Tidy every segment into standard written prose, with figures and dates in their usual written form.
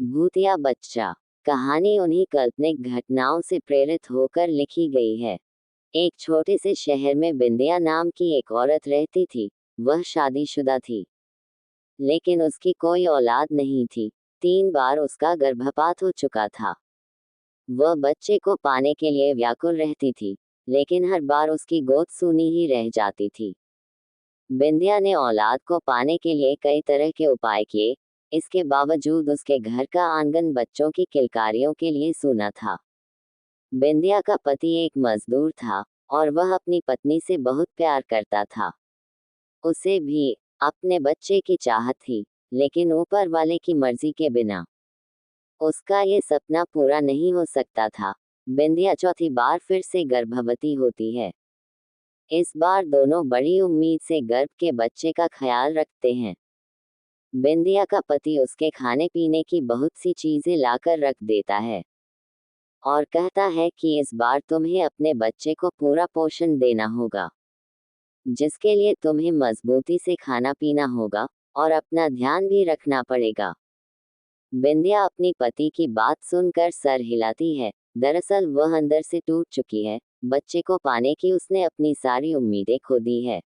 भूतिया बच्चा। कहानी उन्हीं काल्पनिक घटनाओं से प्रेरित होकर लिखी गई है। एक छोटे से शहर में बिंदिया नाम की एक औरत रहती थी। वह शादीशुदा थी, लेकिन उसकी कोई औलाद नहीं थी। 3 बार उसका गर्भपात हो चुका था। वह बच्चे को पाने के लिए व्याकुल रहती थी, लेकिन हर बार उसकी गोद सूनी ही रह जाती थी। बिंदिया ने औलाद को पाने के लिए कई तरह के उपाय किए। इसके बावजूद उसके घर का आंगन बच्चों की किलकारियों के लिए सूना था। बिंदिया का पति एक मजदूर था, और वह अपनी पत्नी से बहुत प्यार करता था। उसे भी अपने बच्चे की चाहत थी, लेकिन ऊपर वाले की मर्जी के बिना उसका ये सपना पूरा नहीं हो सकता था। बिंदिया चौथी बार फिर से गर्भवती होती है। इस बार दोनों बड़ी उम्मीद से गर्भ के बच्चे का ख्याल रखते हैं। बिंदिया का पति उसके खाने पीने की बहुत सी चीजें लाकर रख देता है और कहता है कि इस बार तुम्हें अपने बच्चे को पूरा पोषण देना होगा, जिसके लिए तुम्हें मजबूती से खाना पीना होगा और अपना ध्यान भी रखना पड़ेगा। बिंदिया अपनी पति की बात सुनकर सर हिलाती है। दरअसल वह अंदर से टूट चुकी है। बच्चे को पाने की उसने अपनी सारी उम्मीदें खो दी है,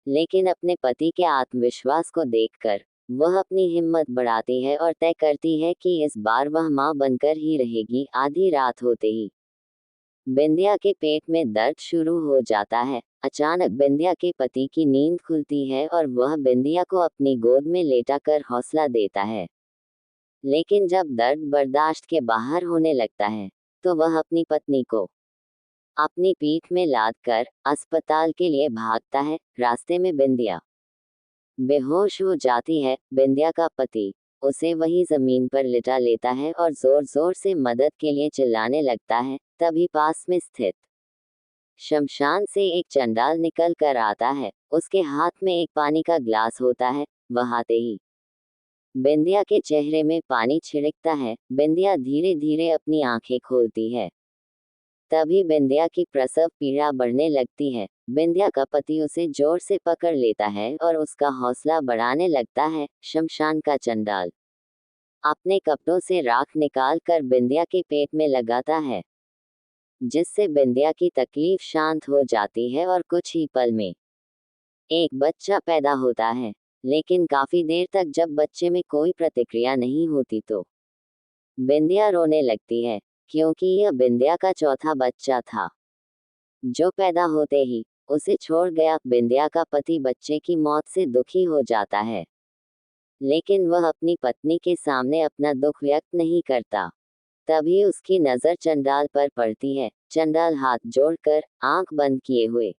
लेकिन अपने पति के आत्मविश्वास को देखकर वह अपनी हिम्मत बढ़ाती है और तय करती है कि इस बार वह मां बनकर ही रहेगी। आधी रात होते ही बिंदिया के पेट में दर्द शुरू हो जाता है। अचानक बिंदिया के पति की नींद खुलती है और वह बिंदिया को अपनी गोद में लेटाकर हौसला देता है। लेकिन जब दर्द बर्दाश्त के बाहर होने लगता है, तो वह अपनी पत्नी को अपनी पीठ में लाद कर अस्पताल के लिए भागता है। रास्ते में बिंदिया बेहोश हो जाती है। बिंदिया का पति उसे वही जमीन पर लिटा लेता है और जोर जोर से मदद के लिए चिल्लाने लगता है। तभी पास में स्थित शमशान से एक चंडाल निकल कर आता है। उसके हाथ में एक पानी का ग्लास होता है। वह आते ही बिंदिया के चेहरे में पानी छिड़कता है। बिंदिया धीरे धीरे अपनी आंखें खोलती है। तभी बिंदिया की प्रसव पीड़ा बढ़ने लगती है। बिंदिया का पति उसे जोर से पकड़ लेता है और उसका हौसला बढ़ाने लगता है। शमशान का चंडाल अपने कपड़ों से राख निकाल कर बिंदिया के पेट में लगाता है, जिससे बिंदिया की तकलीफ शांत हो जाती है और कुछ ही पल में एक बच्चा पैदा होता है। लेकिन काफी देर तक जब बच्चे में कोई प्रतिक्रिया नहीं होती तो बिंदिया रोने लगती है, क्योंकि यह बिंदिया का चौथा बच्चा था, जो पैदा होते ही उसे छोड़ गया। बिंदिया का पति बच्चे की मौत से दुखी हो जाता है, लेकिन वह अपनी पत्नी के सामने अपना दुख व्यक्त नहीं करता। तभी उसकी नजर चंडाल पर पड़ती है। चंडाल हाथ जोड़कर आंख बंद किए हुए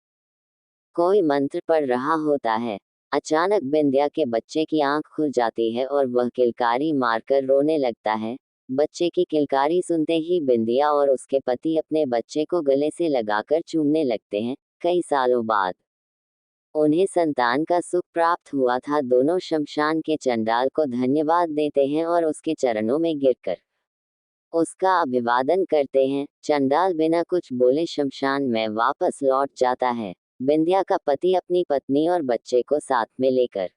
कोई मंत्र पढ़ रहा होता है। अचानक बिंदिया के बच्चे की आंख खुल जाती है और वह किलकारी मारकर रोने लगता है। बच्चे की किलकारी सुनते ही बिंदिया और उसके पति अपने बच्चे को गले से लगाकर चूमने लगते हैं। कई सालों बाद उन्हें संतान का सुख प्राप्त हुआ था। दोनों शमशान के चंडाल को धन्यवाद देते हैं और उसके चरणों में गिरकर उसका अभिवादन करते हैं। चंडाल बिना कुछ बोले शमशान में वापस लौट जाता है। बिंदिया का पति अपनी पत्नी और बच्चे को साथ में लेकर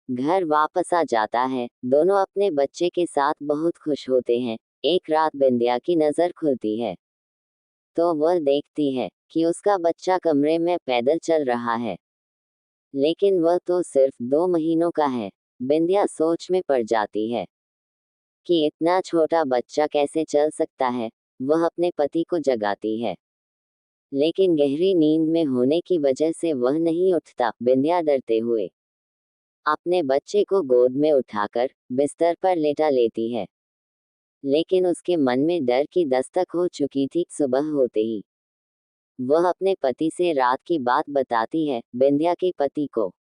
घर वापस आ जाता है। दोनों अपने बच्चे के साथ बहुत खुश होते हैं। एक रात बिंदिया की नजर खुलती है, तो वह देखती है कि उसका बच्चा कमरे में पैदल चल रहा है, लेकिन वह तो सिर्फ 2 महीनों का है। बिंदिया सोच में पड़ जाती है कि इतना छोटा बच्चा कैसे चल सकता है। वह अपने पति को जगाती है, लेकिन गहरी नींद में होने की वजह से वह नहीं उठता। बिंदिया डरते हुए अपने बच्चे को गोद में उठाकर बिस्तर पर लेटा लेती है, लेकिन उसके मन में डर की दस्तक हो चुकी थी। सुबह होते ही वह अपने पति से रात की बात बताती है। बिंदिया के पति को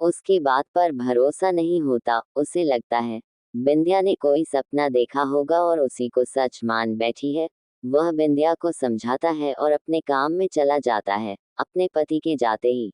उसकी बात पर भरोसा नहीं होता। उसे लगता है बिंदिया ने कोई सपना देखा होगा और उसी को सच मान बैठी है। वह बिंदिया को समझाता है और अपने काम में चला जाता है। अपने पति के जाते ही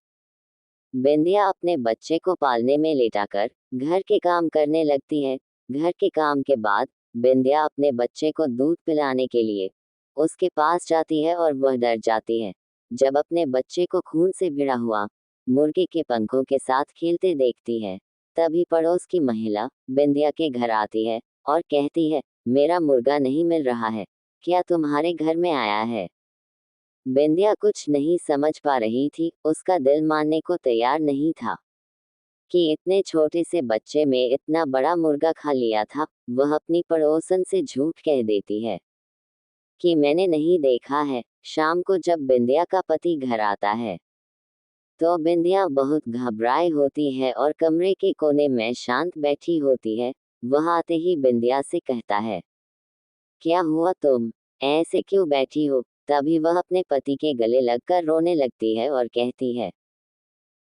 बिंदिया अपने बच्चे को पालने में लेटाकर घर के काम करने लगती है। घर के काम के बाद बिंदिया अपने बच्चे को दूध पिलाने के लिए उसके पास जाती है और वह डर जाती है जब अपने बच्चे को खून से भिड़ा हुआ मुर्गे के पंखों के साथ खेलते देखती है। तभी पड़ोस की महिला बिंदिया के घर आती है और कहती है, मेरा मुर्गा नहीं मिल रहा है, क्या तुम्हारे घर में आया है? बिंदिया कुछ नहीं समझ पा रही थी, उसका दिल मानने को तैयार नहीं था कि इतने छोटे से बच्चे में इतना बड़ा मुर्गा खा लिया था। वह अपनी पड़ोसन से झूठ कह देती है कि मैंने नहीं देखा है। शाम को जब बिंदिया का पति घर आता है तो बिंदिया बहुत घबराए होती है और कमरे के कोने में शांत बैठी होती है। वह आते ही बिंदिया से कहता है, क्या हुआ, तुम ऐसे क्यों बैठी हो? तभी वह अपने पति के गले लगकर रोने लगती है और कहती है,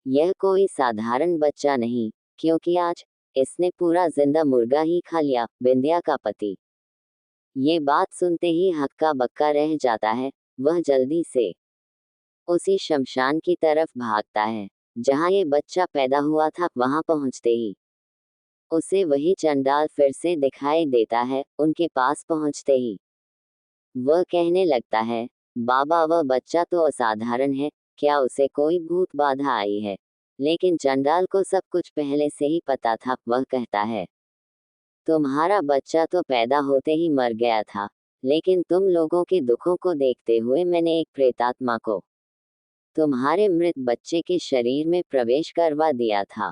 यह कोई साधारण बच्चा नहीं, क्योंकि आज इसने पूरा जिंदा मुर्गा ही खा लिया। बिंदिया का पति ये बात सुनते ही हक्का बक्का रह जाता है। वह जल्दी से उसी शमशान की तरफ भागता है जहां ये बच्चा पैदा हुआ था। वहां पहुंचते ही उसे वही चंडाल फिर से दिखाई देता है। उनके पास पहुंचते ही वह कहने लगता है, बाबा वह बच्चा तो असाधारण है, क्या उसे कोई भूत बाधा आई है? लेकिन चंडाल को सब कुछ पहले से ही पता था। वह कहता है, तुम्हारा बच्चा तो पैदा होते ही मर गया था, लेकिन तुम लोगों के दुखों को देखते हुए मैंने एक प्रेतात्मा को तुम्हारे मृत बच्चे के शरीर में प्रवेश करवा दिया था,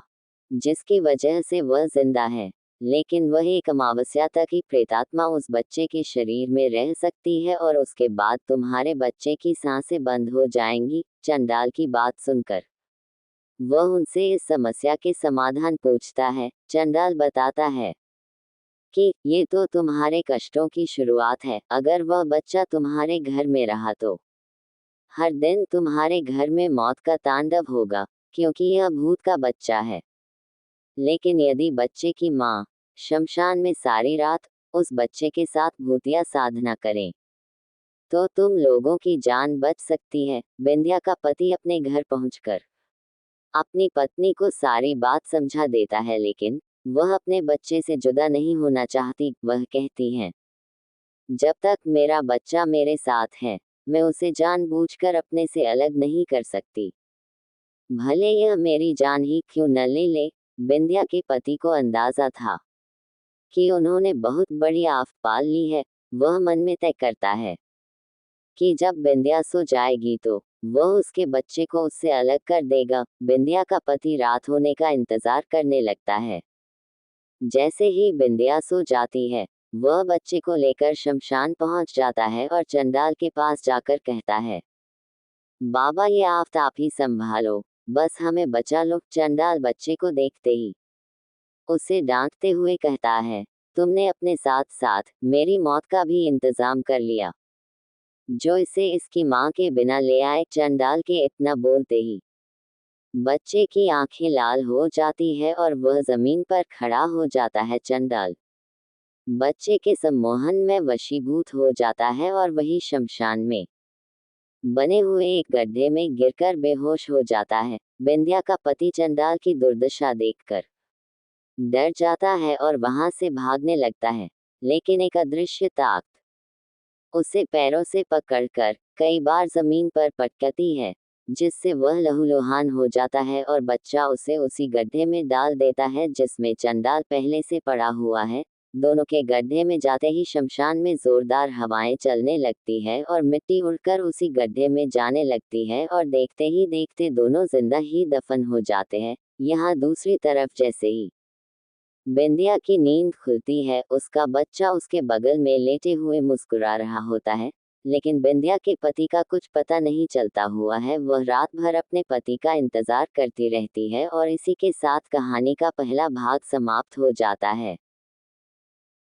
जिसकी वजह से वह जिंदा है। लेकिन वह एक अमावस्या तक ही प्रेतात्मा उस बच्चे के शरीर में रह सकती है और उसके बाद तुम्हारे बच्चे की सांसें बंद हो जाएंगी। चंडाल की बात सुनकर वह उनसे इस समस्या के समाधान पूछता है। चंडाल बताता है कि ये तो तुम्हारे कष्टों की शुरुआत है। अगर वह बच्चा तुम्हारे घर में रहा तो हर दिन तुम्हारे घर में मौत का तांडव होगा, क्योंकि यह भूत का बच्चा है। लेकिन यदि बच्चे की माँ शमशान में सारी रात उस बच्चे के साथ भूतिया साधना करें तो तुम लोगों की जान बच सकती है। बिंदिया का पति अपने घर पहुंचकर अपनी पत्नी को सारी बात समझा देता है, लेकिन वह अपने बच्चे से जुदा नहीं होना चाहती। वह कहती हैं, जब तक मेरा बच्चा मेरे साथ है, मैं उसे जानबूझकर अपने से अलग नहीं कर सकती, भले यह मेरी जान ही क्यों न ले ले। बिंदिया के पति को अंदाजा था कि उन्होंने बहुत बड़ी आफत पाल ली है। वह मन में तय करता है कि जब बिंदिया सो जाएगी तो वह उसके बच्चे को उससे अलग कर देगा। बिंदिया का पति रात होने का इंतजार करने लगता है। जैसे ही बिंदिया सो जाती है, वह बच्चे को लेकर शमशान पहुंच जाता है और चंडाल के पास जाकर कहता है, बाबा ये आफत आप ही संभालो, बस हमें बचा लो। चंडाल बच्चे को देखते ही उसे डांटते हुए कहता है, तुमने अपने साथ साथ मेरी मौत का भी इंतजाम कर लिया, जो इसे इसकी माँ के बिना ले आए। चंडाल के इतना बोलते ही बच्चे की आंखें लाल हो जाती है और वह जमीन पर खड़ा हो जाता है। चंडाल बच्चे के सम्मोहन में वशीभूत हो जाता है और वही शमशान में बने हुए एक गड्ढे में गिरकर बेहोश हो जाता है। बिंदिया का पति चंडाल की दुर्दशा देखकर डर जाता है और वहां से भागने लगता है, लेकिन एक अदृश्य ताकत उसे पैरों से पकड़कर कई बार जमीन पर पटकती है, जिससे वह लहूलुहान हो जाता है और बच्चा उसे उसी गड्ढे में डाल देता है जिसमें चंडाल पहले से पड़ा हुआ है। दोनों के गड्ढे में जाते ही शमशान में जोरदार हवाएं चलने लगती है और मिट्टी उड़कर उसी गड्ढे में जाने लगती है और देखते ही देखते दोनों जिंदा ही दफन हो जाते हैं। यहाँ दूसरी तरफ जैसे ही बिंदिया की नींद खुलती है, उसका बच्चा उसके बगल में लेटे हुए मुस्कुरा रहा होता है। लेकिन बिंदिया के पति का कुछ पता नहीं चलता हुआ है। वह रात भर अपने पति का इंतजार करती रहती है और इसी के साथ कहानी का पहला भाग समाप्त हो जाता है।